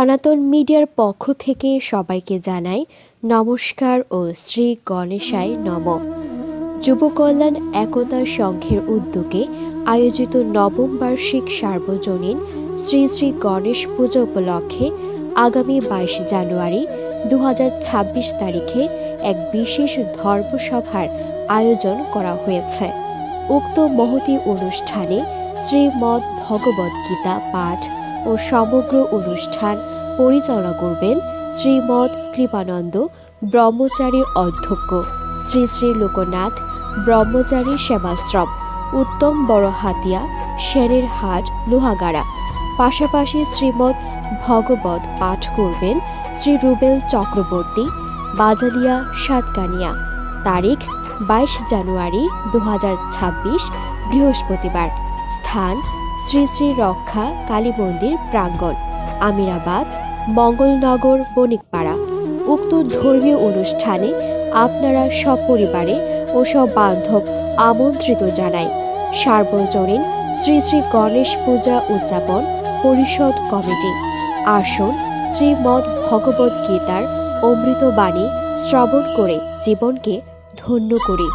সনাতন মিডিয়ার পক্ষ থেকে সবাইকে জানাই নমস্কার ও শ্রী গণেশায় নমঃ। যুব কল্যাণ একতা সংঘের উদ্যোগে আয়োজিত নবম বার্ষিক সার্বজনীন শ্রী শ্রী গণেশ পূজা উপলক্ষে আগামী 22 জানুয়ারি 2026 তারিখে এক বিশেষ ধর্মসভার আয়োজন করা হয়েছে। উক্ত মহতী অনুষ্ঠানে শ্রীমদ্ ভগবদ গীতা পাঠ ও সমগ্র অনুষ্ঠান পরিচালনা করবেন শ্রীমৎ কৃপানন্দ ব্রহ্মচারী অধ্যক্ষ, শ্রী শ্রী লোকনাথ ব্রহ্মচারী সেবাশ্রম, উত্তম বড়হাতিয়া, সেনের হাট, লোহাগাড়া। পাশাপাশি শ্রীমদ্ ভগবত পাঠ করবেন শ্রী রুবেল চক্রবর্তী, বাজালিয়া, সাতকানিয়া। তারিখ 22 জানুয়ারি 2026 বৃহস্পতিবার। স্থান শ্রী শ্রী রক্ষা কালী মন্দির প্রাঙ্গণ, আমিরাবাদ, মঙ্গলনগর, বণিকপাড়া। উক্ত ধর্মীয় অনুষ্ঠানে আপনারা সপরিবারে ও সব বান্ধব আমন্ত্রিত জানাই। সার্বজনীন শ্রী শ্রী গণেশ পূজা উদযাপন পরিষদ কমিটি। আসুন শ্রীমদ্ ভগবদ গীতার অমৃত বাণী শ্রবণ করে জীবনকে ধন্য করি।